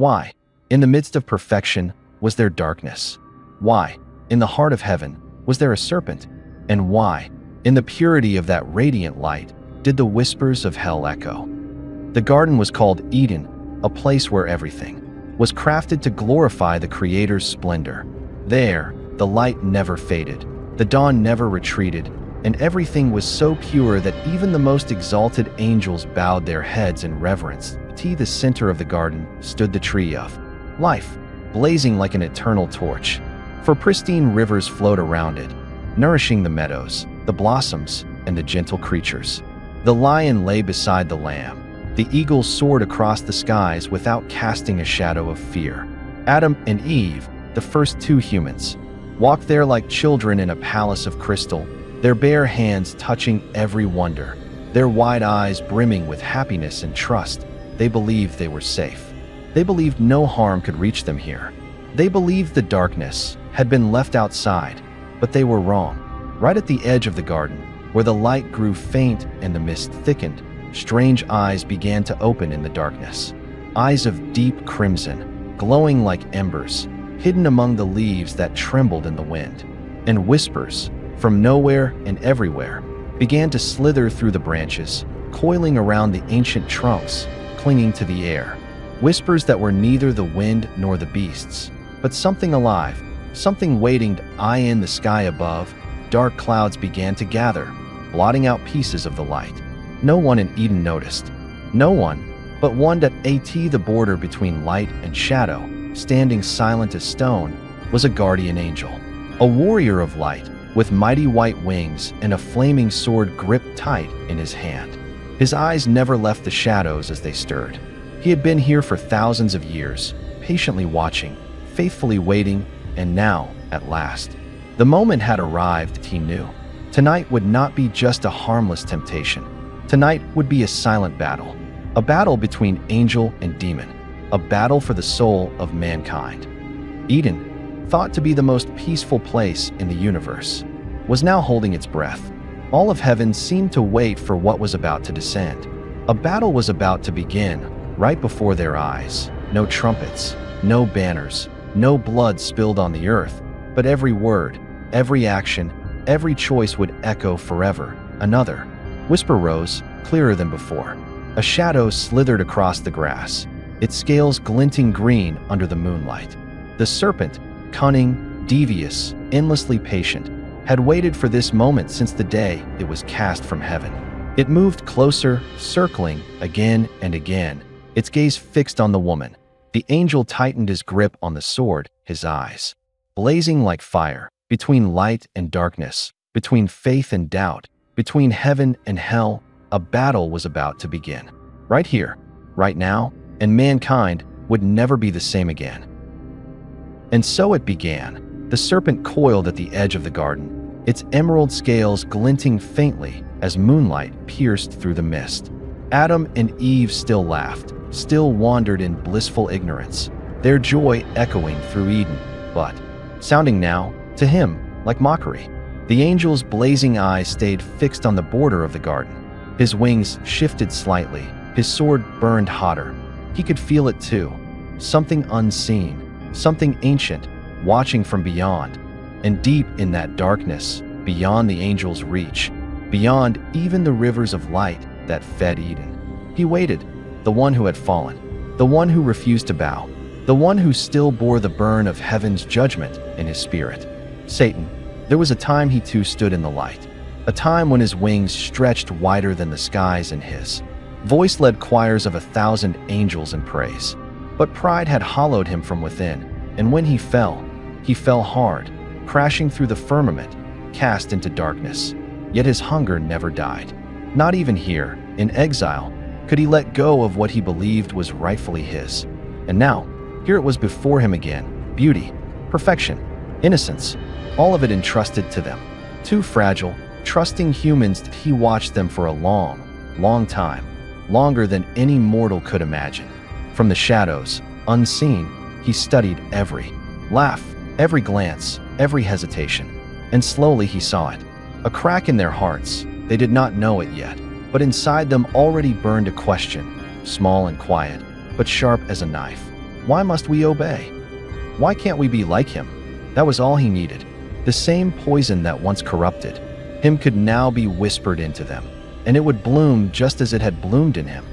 Why, in the midst of perfection, was there darkness? Why, in the heart of heaven, was there a serpent? And why, in the purity of that radiant light, did the whispers of hell echo? The garden was called Eden, a place where everything was crafted to glorify the Creator's splendor. There, the light never faded, the dawn never retreated, and everything was so pure that even the most exalted angels bowed their heads in reverence. At the center of the garden stood the tree of life, blazing like an eternal torch. For pristine rivers flowed around it, nourishing the meadows, the blossoms, and the gentle creatures. The lion lay beside the lamb. The eagle soared across the skies without casting a shadow of fear. Adam and Eve, the first two humans, walked there like children in a palace of crystal, their bare hands touching every wonder, their wide eyes brimming with happiness and trust. They believed they were safe. They believed no harm could reach them here. They believed the darkness had been left outside, but they were wrong. Right at the edge of the garden, where the light grew faint and the mist thickened, strange eyes began to open in the darkness. Eyes of deep crimson, glowing like embers, hidden among the leaves that trembled in the wind. And whispers, from nowhere and everywhere, began to slither through the branches, coiling around the ancient trunks, clinging to the air. Whispers that were neither the wind nor the beasts, but something alive, something waiting to eye in the sky above. Dark clouds began to gather, blotting out pieces of the light. No one in Eden noticed. No one, but one at the border between light and shadow, standing silent as stone, was a guardian angel. A warrior of light, with mighty white wings and a flaming sword gripped tight in his hand. His eyes never left the shadows as they stirred. He had been here for thousands of years, patiently watching, faithfully waiting, and now, at last, the moment had arrived. He knew. Tonight would not be just a harmless temptation. Tonight would be a silent battle. A battle between angel and demon. A battle for the soul of mankind. Eden, thought to be the most peaceful place in the universe, was now holding its breath. All of heaven seemed to wait for what was about to descend. A battle was about to begin, right before their eyes. No trumpets, no banners, no blood spilled on the earth, but every word, every action, every choice would echo forever. Another whisper rose, clearer than before. A shadow slithered across the grass, its scales glinting green under the moonlight. The serpent, cunning, devious, endlessly patient, had waited for this moment since the day it was cast from heaven. It moved closer, circling again and again, its gaze fixed on the woman. The angel tightened his grip on the sword, his eyes blazing like fire, between light and darkness, between faith and doubt, between heaven and hell. A battle was about to begin. Right here, right now, and mankind would never be the same again. And so it began. The serpent coiled at the edge of the garden, its emerald scales glinting faintly as moonlight pierced through the mist. Adam and Eve still laughed, still wandered in blissful ignorance, their joy echoing through Eden, but sounding now, to him, like mockery. The angel's blazing eyes stayed fixed on the border of the garden. His wings shifted slightly, his sword burned hotter. He could feel it too, something unseen, something ancient, watching from beyond. And deep in that darkness, beyond the angel's reach, beyond even the rivers of light that fed Eden, he waited, the one who had fallen, the one who refused to bow, the one who still bore the burn of heaven's judgment in his spirit. Satan. There was a time he too stood in the light, a time when his wings stretched wider than the skies and his voice led choirs of 1,000 angels in praise. But pride had hollowed him from within, and when he fell hard, crashing through the firmament, cast into darkness. Yet his hunger never died. Not even here, in exile, could he let go of what he believed was rightfully his. And now, here it was before him again, beauty, perfection, innocence, all of it entrusted to them. Too fragile, trusting humans. He watched them for a long, long time, longer than any mortal could imagine. From the shadows, unseen, he studied every laugh, every glance, every hesitation. And slowly he saw it. A crack in their hearts. They did not know it yet, but inside them already burned a question, small and quiet, but sharp as a knife. Why must we obey? Why can't we be like him? That was all he needed. The same poison that once corrupted him could now be whispered into them, and it would bloom just as it had bloomed in him.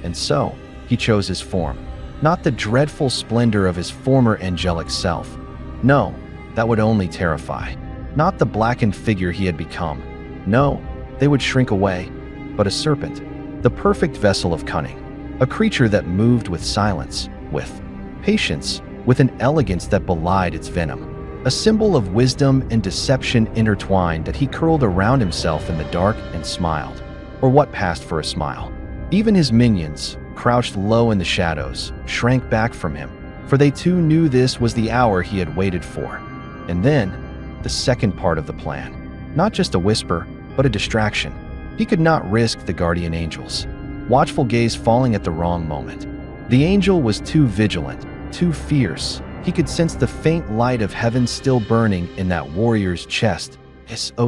And so, he chose his form. Not the dreadful splendor of his former angelic self. No, that would only terrify. Not the blackened figure he had become. No, they would shrink away. But a serpent, the perfect vessel of cunning. A creature that moved with silence, with patience, with an elegance that belied its venom. A symbol of wisdom and deception intertwined that he curled around himself in the dark and smiled. Or what passed for a smile. Even his minions, crouched low in the shadows, shrank back from him, for they too knew this was the hour he had waited for. And then, the second part of the plan. Not just a whisper, but a distraction. He could not risk the guardian angel's watchful gaze falling at the wrong moment. The angel was too vigilant, too fierce. He could sense the faint light of heaven still burning in that warrior's chest.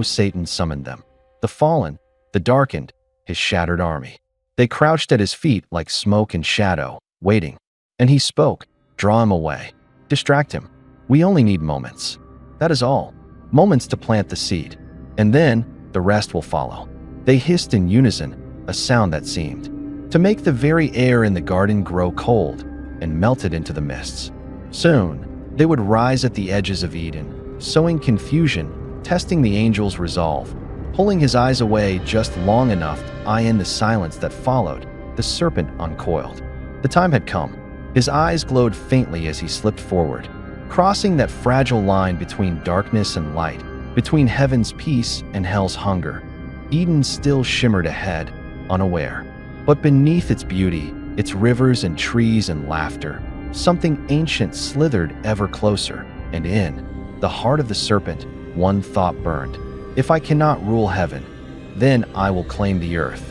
Satan summoned them. The fallen, the darkened, his shattered army. They crouched at his feet like smoke and shadow, waiting. And he spoke. Draw him away. Distract him. We only need moments. That is all. Moments to plant the seed. And then, the rest will follow. They hissed in unison, a sound that seemed to make the very air in the garden grow cold and melted into the mists. Soon, they would rise at the edges of Eden, sowing confusion, testing the angel's resolve, pulling his eyes away just long enough to eye in the silence that followed. The serpent uncoiled. The time had come. His eyes glowed faintly as he slipped forward, crossing that fragile line between darkness and light, between heaven's peace and hell's hunger. Eden still shimmered ahead, unaware. But beneath its beauty, its rivers and trees and laughter, something ancient slithered ever closer, and in the heart of the serpent, one thought burned. If I cannot rule heaven, then I will claim the earth.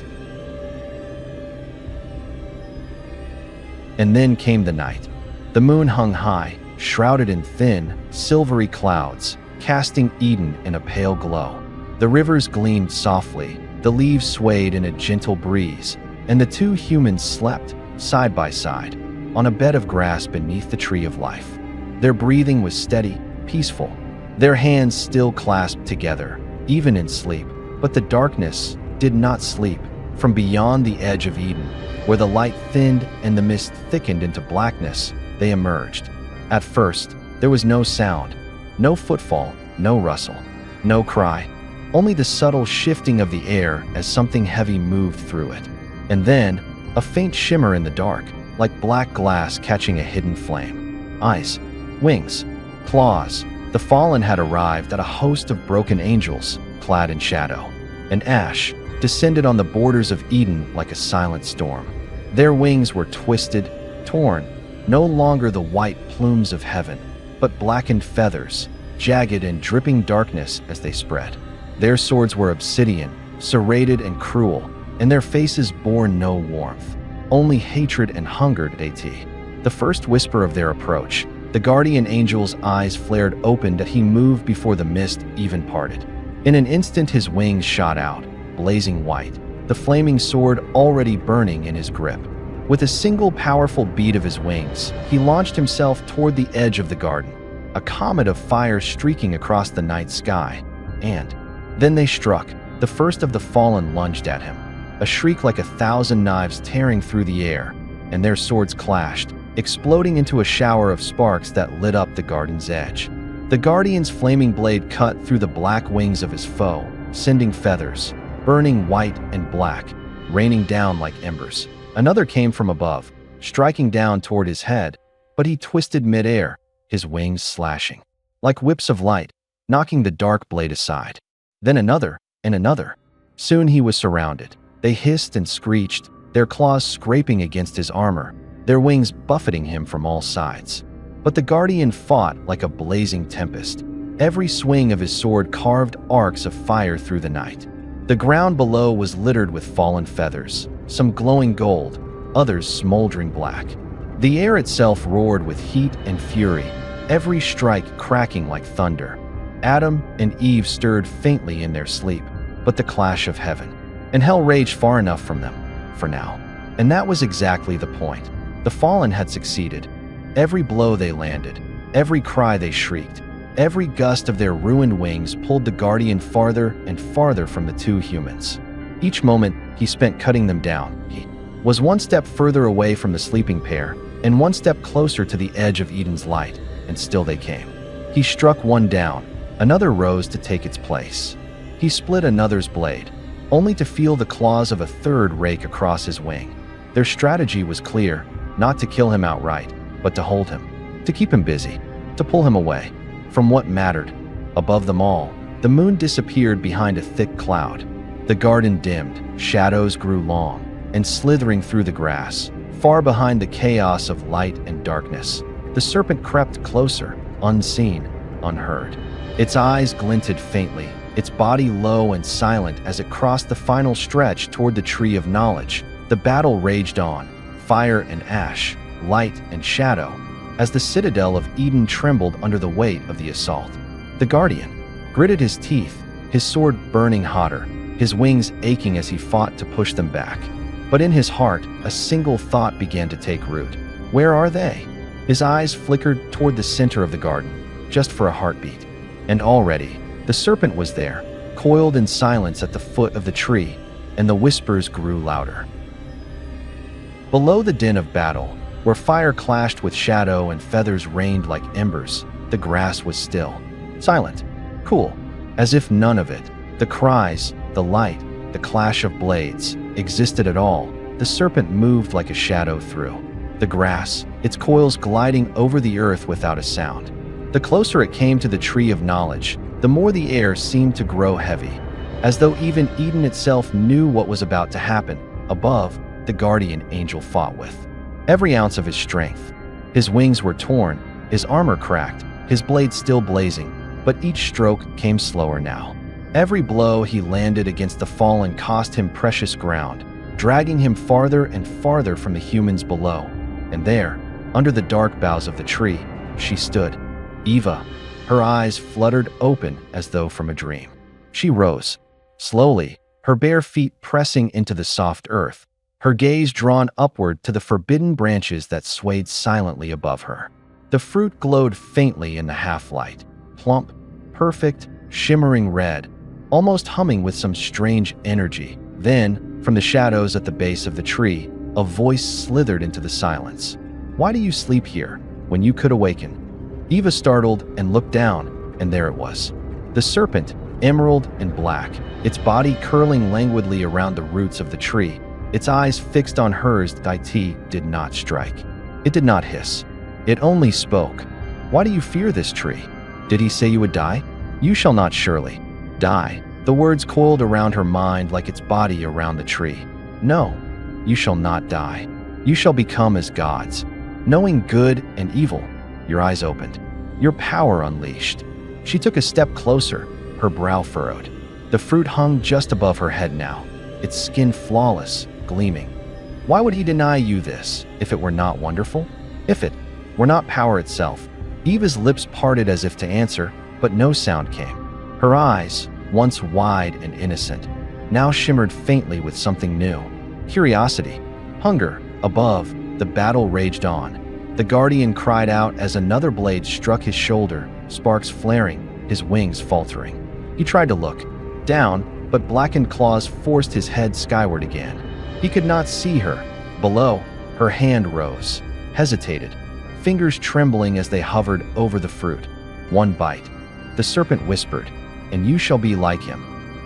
And then came the night. The moon hung high, shrouded in thin, silvery clouds, casting Eden in a pale glow. The rivers gleamed softly, the leaves swayed in a gentle breeze, and the two humans slept, side by side, on a bed of grass beneath the tree of life. Their breathing was steady, peaceful, their hands still clasped together, even in sleep. But the darkness did not sleep. From beyond the edge of Eden, where the light thinned and the mist thickened into blackness, they emerged. At first, there was no sound, no footfall, no rustle, no cry, only the subtle shifting of the air as something heavy moved through it. And then, a faint shimmer in the dark, like black glass catching a hidden flame. Eyes, wings, claws. The fallen had arrived at a host of broken angels, clad in shadow. And ash descended on the borders of Eden like a silent storm. Their wings were twisted, torn, no longer the white plumes of heaven, but blackened feathers, jagged and dripping darkness as they spread. Their swords were obsidian, serrated and cruel, and their faces bore no warmth, only hatred and hunger. The first whisper of their approach, the guardian angel's eyes flared open that he moved before the mist even parted. In an instant his wings shot out, blazing white, the flaming sword already burning in his grip. With a single powerful beat of his wings, he launched himself toward the edge of the garden, a comet of fire streaking across the night sky. And then they struck. The first of the fallen lunged at him, a shriek like 1,000 knives tearing through the air, and their swords clashed, exploding into a shower of sparks that lit up the garden's edge. The guardian's flaming blade cut through the black wings of his foe, sending feathers, burning white and black, raining down like embers. Another came from above, striking down toward his head, but he twisted mid-air, his wings slashing like whips of light, knocking the dark blade aside. Then another, and another. Soon he was surrounded. They hissed and screeched, their claws scraping against his armor, their wings buffeting him from all sides. But the guardian fought like a blazing tempest. Every swing of his sword carved arcs of fire through the night. The ground below was littered with fallen feathers, some glowing gold, others smoldering black. The air itself roared with heat and fury, every strike cracking like thunder. Adam and Eve stirred faintly in their sleep, but the clash of heaven and hell raged far enough from them, for now. And that was exactly the point. The fallen had succeeded. Every blow they landed, every cry they shrieked, every gust of their ruined wings pulled the guardian farther and farther from the two humans. Each moment he spent cutting them down, he was one step further away from the sleeping pair and one step closer to the edge of Eden's light, and still they came. He struck one down, another rose to take its place. He split another's blade, only to feel the claws of a third rake across his wing. Their strategy was clear, not to kill him outright, but to hold him, to keep him busy, to pull him away from what mattered. Above them all, the moon disappeared behind a thick cloud. The garden dimmed, shadows grew long, and slithering through the grass, far behind the chaos of light and darkness, the serpent crept closer, unseen, unheard. Its eyes glinted faintly, its body low and silent as it crossed the final stretch toward the tree of knowledge. The battle raged on, fire and ash, light and shadow, as the citadel of Eden trembled under the weight of the assault. The guardian gritted his teeth, his sword burning hotter, his wings aching as he fought to push them back. But in his heart, a single thought began to take root. Where are they? His eyes flickered toward the center of the garden, just for a heartbeat. And already, the serpent was there, coiled in silence at the foot of the tree, and the whispers grew louder. Below the din of battle, where fire clashed with shadow and feathers rained like embers, the grass was still, silent, cool, as if none of it, the cries, the light, the clash of blades, existed at all. The serpent moved like a shadow through the grass, its coils gliding over the earth without a sound. The closer it came to the tree of knowledge, the more the air seemed to grow heavy, as though even Eden itself knew what was about to happen. Above, the guardian angel fought with every ounce of his strength. His wings were torn, his armor cracked, his blade still blazing, but each stroke came slower now. Every blow he landed against the fallen cost him precious ground, dragging him farther and farther from the humans below. And there, under the dark boughs of the tree, she stood, Eva, her eyes fluttered open as though from a dream. She rose, slowly, her bare feet pressing into the soft earth, her gaze drawn upward to the forbidden branches that swayed silently above her. The fruit glowed faintly in the half-light, plump, perfect, shimmering red, almost humming with some strange energy. Then, from the shadows at the base of the tree, a voice slithered into the silence. Why do you sleep here, when you could awaken? Eva startled and looked down, and there it was. The serpent, emerald and black, its body curling languidly around the roots of the tree, its eyes fixed on hers. Deity did not strike. It did not hiss. It only spoke. Why do you fear this tree? Did he say you would die? You shall not surely die. The words coiled around her mind like its body around the tree. No, you shall not die. You shall become as gods, knowing good and evil. Your eyes opened, your power unleashed. She took a step closer, her brow furrowed. The fruit hung just above her head now, its skin flawless, gleaming. Why would he deny you this, if it were not wonderful? If it were not power itself? Eva's lips parted as if to answer, but no sound came. Her eyes, once wide and innocent, now shimmered faintly with something new. Curiosity, hunger. Above, the battle raged on. The guardian cried out as another blade struck his shoulder, sparks flaring, his wings faltering. He tried to look down, but blackened claws forced his head skyward again. He could not see her. Below, her hand rose, hesitated, fingers trembling as they hovered over the fruit. One bite. The serpent whispered, and you shall be like him.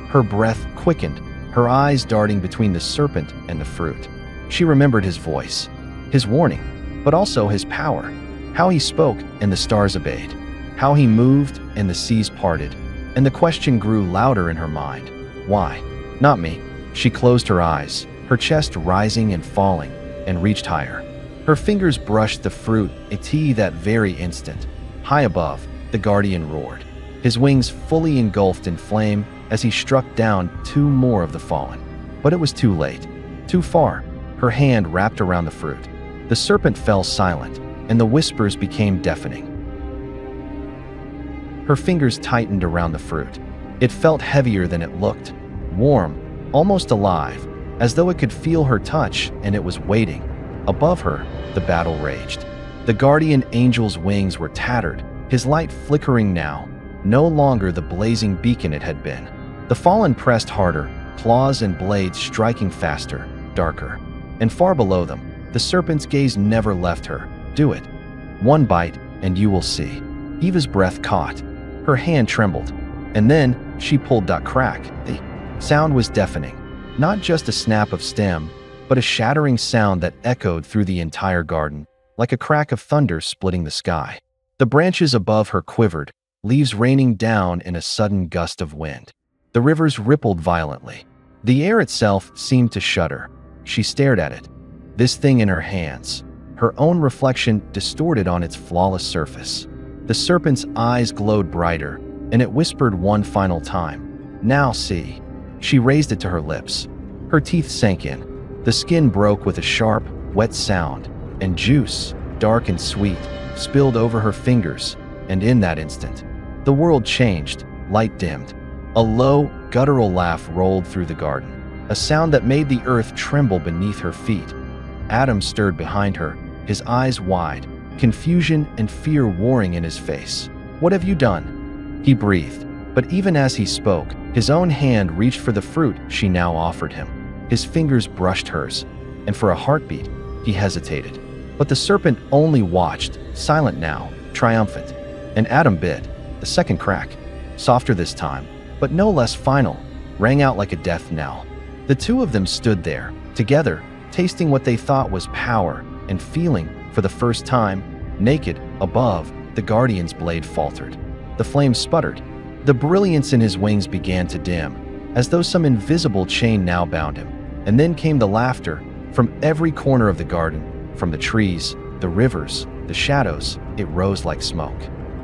Her breath quickened, her eyes darting between the serpent and the fruit. She remembered his voice, his warning, but also his power. How he spoke and the stars obeyed. How he moved and the seas parted. And the question grew louder in her mind. Why? Not me. She closed her eyes, her chest rising and falling, and reached higher. Her fingers brushed the fruit, that very instant. High above, the guardian roared, his wings fully engulfed in flame as he struck down two more of the fallen. But it was too late, too far. Her hand wrapped around the fruit. The serpent fell silent, and the whispers became deafening. Her fingers tightened around the fruit. It felt heavier than it looked, warm, almost alive, as though it could feel her touch, and it was waiting. Above her, the battle raged. The guardian angel's wings were tattered, his light flickering now, no longer the blazing beacon it had been. The fallen pressed harder, claws and blades striking faster, darker. And far below them, the serpent's gaze never left her. Do it. One bite, and you will see. Eva's breath caught. Her hand trembled. And then, she pulled that crack. The sound was deafening. Not just a snap of stem, but a shattering sound that echoed through the entire garden, like a crack of thunder splitting the sky. The branches above her quivered, leaves raining down in a sudden gust of wind. The rivers rippled violently. The air itself seemed to shudder. She stared at it. This thing in her hands, her own reflection distorted on its flawless surface. The serpent's eyes glowed brighter, and it whispered one final time, "Now see." She raised it to her lips. Her teeth sank in. The skin broke with a sharp, wet sound, and juice, dark and sweet, spilled over her fingers, and in that instant, the world changed, light dimmed. A low, guttural laugh rolled through the garden, a sound that made the earth tremble beneath her feet. Adam stirred behind her, his eyes wide, confusion and fear warring in his face. "What have you done?" he breathed, but even as he spoke, his own hand reached for the fruit she now offered him. His fingers brushed hers, and for a heartbeat, he hesitated. But the serpent only watched, silent now, triumphant. And Adam bit. The second crack, softer this time, but no less final, rang out like a death knell. The two of them stood there, together, tasting what they thought was power, and feeling, for the first time, naked. Above, the guardian's blade faltered. The flame sputtered. The brilliance in his wings began to dim, as though some invisible chain now bound him. And then came the laughter, from every corner of the garden, from the trees, the rivers, the shadows. It rose like smoke.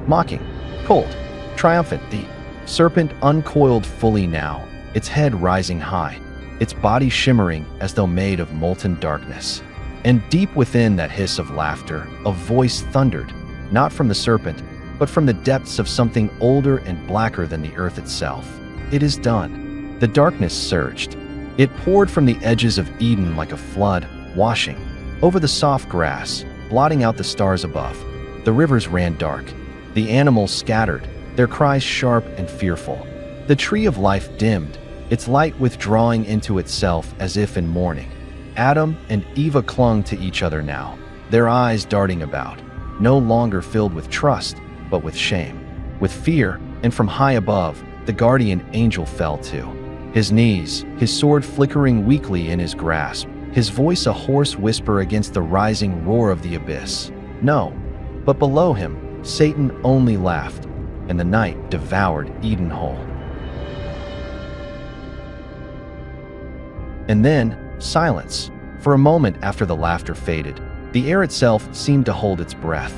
Mocking, cold, triumphant. The serpent uncoiled fully now, its head rising high, its body shimmering as though made of molten darkness. And deep within that hiss of laughter, a voice thundered, not from the serpent, but from the depths of something older and blacker than the earth itself. "It is done." The darkness surged. It poured from the edges of Eden like a flood, washing over the soft grass, blotting out the stars above. The rivers ran dark. The animals scattered, their cries sharp and fearful. The tree of life dimmed, its light withdrawing into itself as if in mourning. Adam and Eva clung to each other now, their eyes darting about, no longer filled with trust, but with shame, with fear, and from high above, the guardian angel fell too. His knees, his sword flickering weakly in his grasp, his voice a hoarse whisper against the rising roar of the abyss. No, but below him, Satan only laughed, and the night devoured Eden whole. And then, silence. For a moment after the laughter faded, the air itself seemed to hold its breath.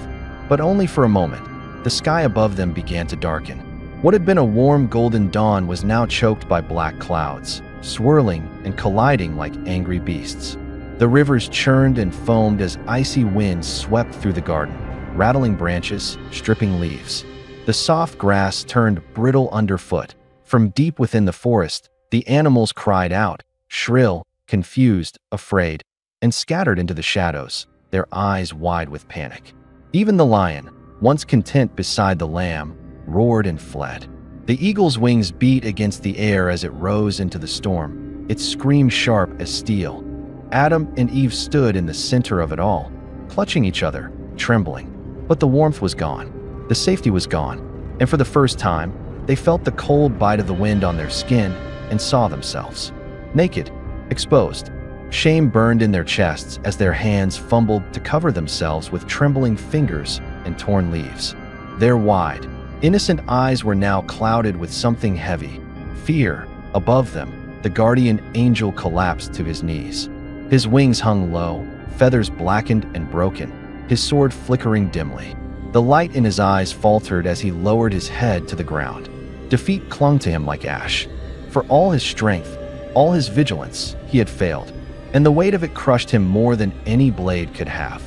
But only for a moment. The sky above them began to darken. What had been a warm golden dawn was now choked by black clouds, swirling and colliding like angry beasts. The rivers churned and foamed as icy winds swept through the garden, rattling branches, stripping leaves. The soft grass turned brittle underfoot. From deep within the forest, the animals cried out, shrill, confused, afraid, and scattered into the shadows, their eyes wide with panic. Even the lion, once content beside the lamb, roared and fled. The eagle's wings beat against the air as it rose into the storm, its scream sharp as steel. Adam and Eve stood in the center of it all, clutching each other, trembling. But the warmth was gone. The safety was gone. And for the first time, they felt the cold bite of the wind on their skin and saw themselves. Naked, exposed. Shame burned in their chests as their hands fumbled to cover themselves with trembling fingers and torn leaves. Their wide, innocent eyes were now clouded with something heavy. Fear. Above them, the guardian angel collapsed to his knees. His wings hung low, feathers blackened and broken, his sword flickering dimly. The light in his eyes faltered as he lowered his head to the ground. Defeat clung to him like ash. For all his strength, all his vigilance, he had failed, and the weight of it crushed him more than any blade could have.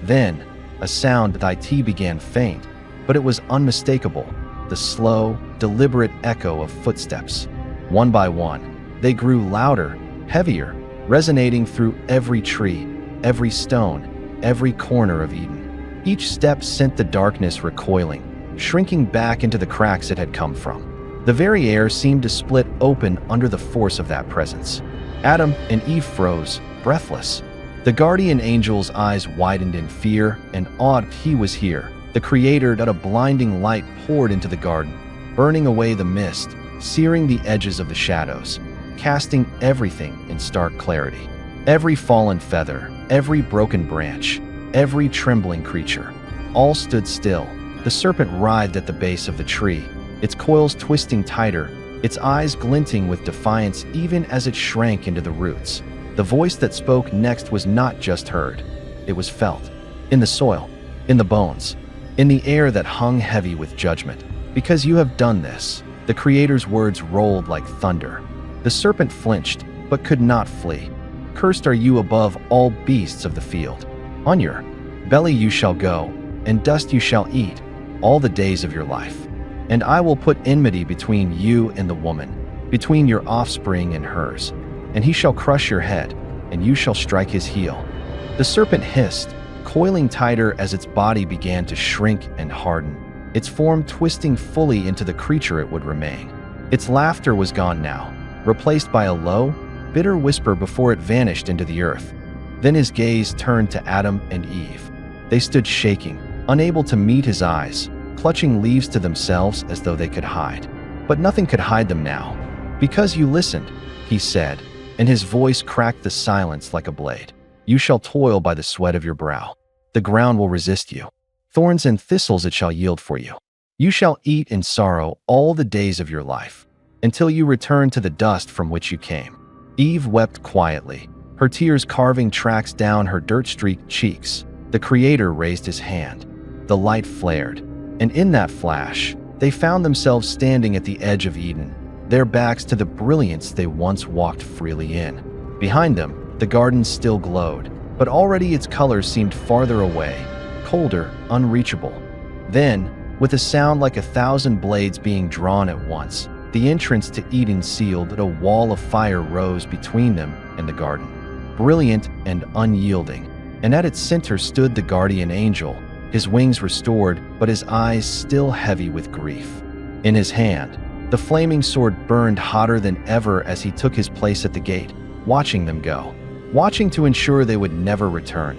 Then, a sound that began faint, but it was unmistakable, the slow, deliberate echo of footsteps. One by one, they grew louder, heavier, resonating through every tree, every stone, every corner of Eden. Each step sent the darkness recoiling, shrinking back into the cracks it had come from. The very air seemed to split open under the force of that presence. Adam and Eve froze, breathless. The guardian angel's eyes widened in fear and awe. He was here, the creator. That a blinding light poured into the garden, burning away the mist, searing the edges of the shadows, casting everything in stark clarity. Every fallen feather, every broken branch, every trembling creature, all stood still. The serpent writhed at the base of the tree, its coils twisting tighter, its eyes glinting with defiance even as it shrank into the roots. The voice that spoke next was not just heard, it was felt. In the soil, in the bones, in the air that hung heavy with judgment. Because you have done this, the Creator's words rolled like thunder. The serpent flinched, but could not flee. Cursed are you above all beasts of the field. On your belly you shall go, and dust you shall eat all the days of your life. And I will put enmity between you and the woman, between your offspring and hers. And he shall crush your head, and you shall strike his heel. The serpent hissed, coiling tighter as its body began to shrink and harden, its form twisting fully into the creature it would remain. Its laughter was gone now, replaced by a low, bitter whisper before it vanished into the earth. Then his gaze turned to Adam and Eve. They stood shaking, unable to meet his eyes, clutching leaves to themselves as though they could hide. But nothing could hide them now. Because you listened, he said, and his voice cracked the silence like a blade. You shall toil by the sweat of your brow. The ground will resist you. Thorns and thistles it shall yield for you. You shall eat in sorrow all the days of your life, until you return to the dust from which you came. Eve wept quietly, her tears carving tracks down her dirt-streaked cheeks. The Creator raised his hand. The light flared, and in that flash, they found themselves standing at the edge of Eden, their backs to the brilliance they once walked freely in. Behind them, the garden still glowed, but already its colors seemed farther away, colder, unreachable. Then, with a sound like 1,000 blades being drawn at once, the entrance to Eden sealed, and a wall of fire rose between them and the garden, brilliant and unyielding. And at its center stood the guardian angel, his wings restored, but his eyes still heavy with grief. In his hand, the flaming sword burned hotter than ever as he took his place at the gate, watching them go, watching to ensure they would never return.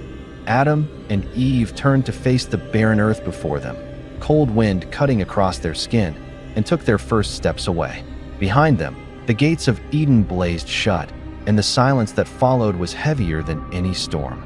Adam and Eve turned to face the barren earth before them, cold wind cutting across their skin, and took their first steps away. Behind them, the gates of Eden blazed shut, and the silence that followed was heavier than any storm.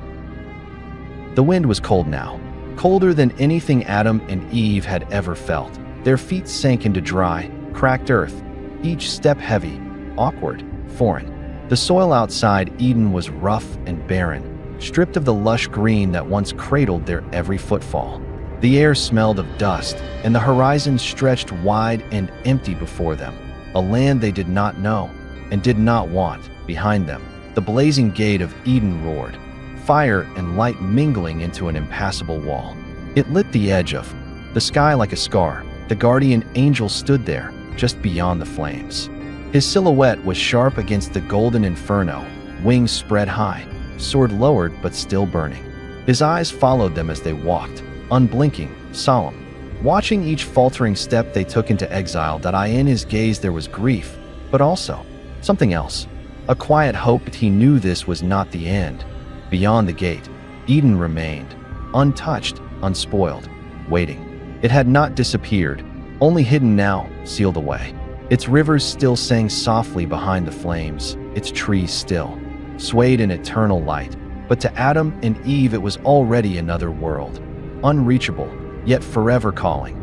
The wind was cold now, colder than anything Adam and Eve had ever felt. Their feet sank into dry, cracked earth, each step heavy, awkward, foreign. The soil outside Eden was rough and barren, stripped of the lush green that once cradled their every footfall. The air smelled of dust, and the horizon stretched wide and empty before them, a land they did not know and did not want. Behind them, the blazing gate of Eden roared, fire and light mingling into an impassable wall. It lit the edge of the sky like a scar. The guardian angel stood there, just beyond the flames. His silhouette was sharp against the golden inferno, wings spread high, sword lowered but still burning. His eyes followed them as they walked, unblinking, solemn, watching each faltering step they took into exile. That in his gaze there was grief, but also something else, a quiet hope that he knew this was not the end. Beyond the gate, Eden remained, untouched, unspoiled, waiting. It had not disappeared, only hidden now, sealed away. Its rivers still sang softly behind the flames, its trees still swayed in eternal light. But to Adam and Eve it was already another world, unreachable, yet forever calling.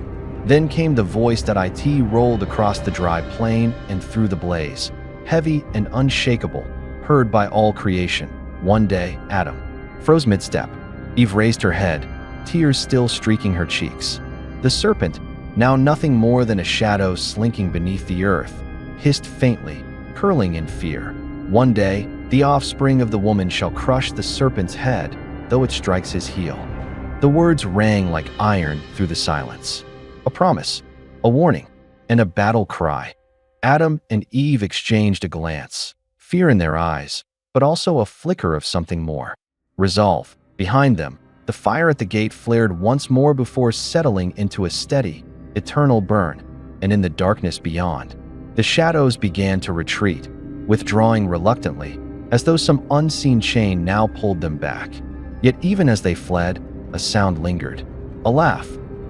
Then came the voice that rolled across the dry plain and through the blaze, heavy and unshakable, heard by all creation. One day, Adam froze mid-step. Eve raised her head, tears still streaking her cheeks. The serpent, now nothing more than a shadow slinking beneath the earth, hissed faintly, curling in fear. One day, the offspring of the woman shall crush the serpent's head, though it strikes his heel. The words rang like iron through the silence. A promise, a warning, and a battle cry. Adam and Eve exchanged a glance, fear in their eyes, but also a flicker of something more. Resolve. Behind them, The fire at the gate flared once more before settling into a steady, eternal burn, and in the darkness beyond, the shadows began to retreat, withdrawing reluctantly, as though some unseen chain now pulled them back. Yet even as they fled, a sound lingered. A laugh,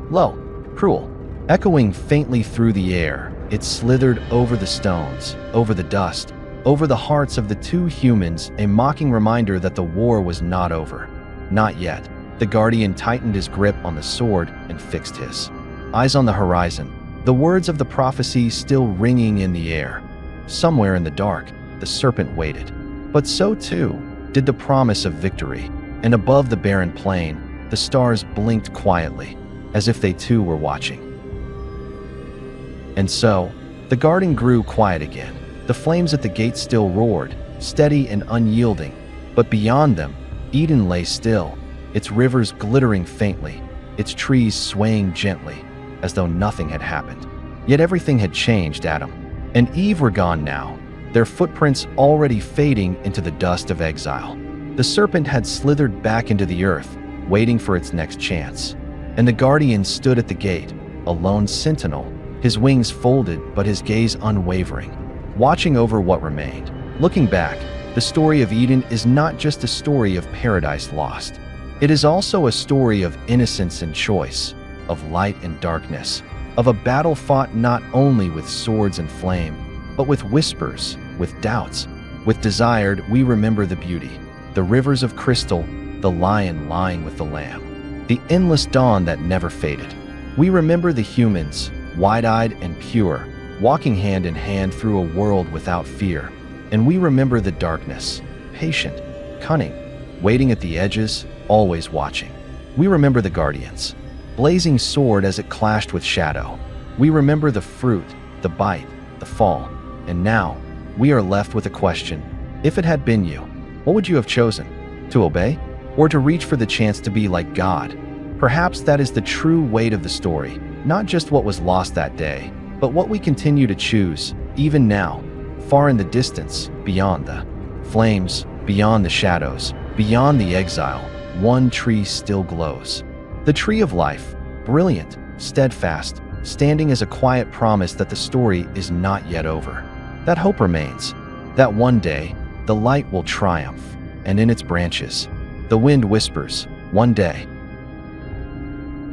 low, cruel, echoing faintly through the air. It slithered over the stones, over the dust, over the hearts of the two humans, a mocking reminder that the war was not over. Not yet. The Guardian tightened his grip on the sword and fixed his eyes on the horizon, the words of the prophecy still ringing in the air. Somewhere in the dark, the serpent waited. But so too did the promise of victory, and above the barren plain, the stars blinked quietly, as if they too were watching. And so, the garden grew quiet again. The flames at the gate still roared, steady and unyielding, but beyond them, Eden lay still, its rivers glittering faintly, its trees swaying gently, as though nothing had happened. Yet everything had changed. Adam and Eve were gone now, their footprints already fading into the dust of exile. The serpent had slithered back into the earth, waiting for its next chance. And the Guardian stood at the gate, a lone sentinel, his wings folded but his gaze unwavering, watching over what remained. Looking back, the story of Eden is not just a story of paradise lost. It is also a story of innocence and choice, of light and darkness, of a battle fought not only with swords and flame, but with whispers, with doubts, with desired. We remember the beauty, the rivers of crystal, the lion lying with the lamb, the endless dawn that never faded. We remember the humans, wide-eyed and pure, walking hand in hand through a world without fear. And we remember the darkness, patient, cunning, waiting at the edges, always watching. We remember the Guardians, blazing sword as it clashed with shadow. We remember the fruit, the bite, the fall. And now, we are left with a question. If it had been you, what would you have chosen? To obey? Or to reach for the chance to be like God? Perhaps that is the true weight of the story, not just what was lost that day, but what we continue to choose, even now, far in the distance, beyond the flames, beyond the shadows, beyond the exile. One tree still glows. The tree of life, brilliant, steadfast, standing as a quiet promise that the story is not yet over. That hope remains, that one day, the light will triumph, and in its branches, the wind whispers, one day.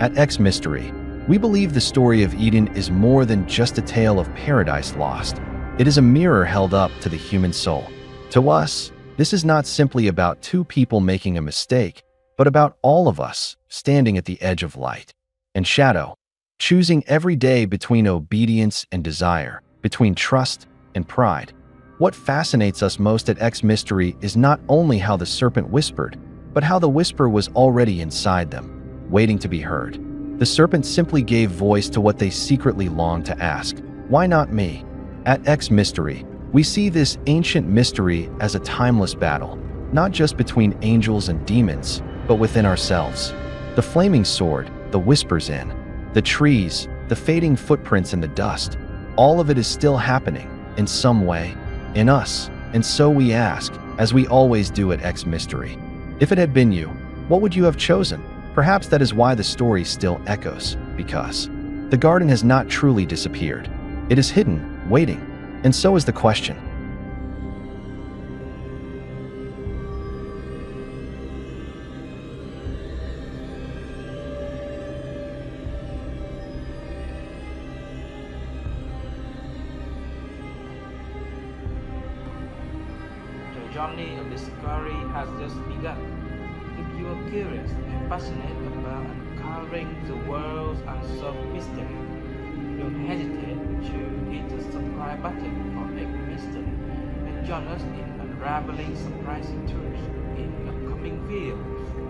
At X Mystery, we believe the story of Eden is more than just a tale of paradise lost. It is a mirror held up to the human soul. To us, this is not simply about two people making a mistake, but about all of us standing at the edge of light and shadow, choosing every day between obedience and desire, between trust and pride. What fascinates us most at X Mystery is not only how the serpent whispered, but how the whisper was already inside them, waiting to be heard. The serpent simply gave voice to what they secretly longed to ask. Why not me? At X Mystery, we see this ancient mystery as a timeless battle, not just between angels and demons, but within ourselves. The flaming sword, the whispers in the trees, the fading footprints in the dust, all of it is still happening, in some way, in us. And so we ask, as we always do at X Mystery, if it had been you, what would you have chosen? Perhaps that is why the story still echoes, because the garden has not truly disappeared. It is hidden, waiting, and so is the question. The journey of discovery has just begun. If you are curious and passionate about uncovering the world's unsolved mystery, don't hesitate to hit the subscribe button for X Mystery and join us in unraveling surprising truths in upcoming videos.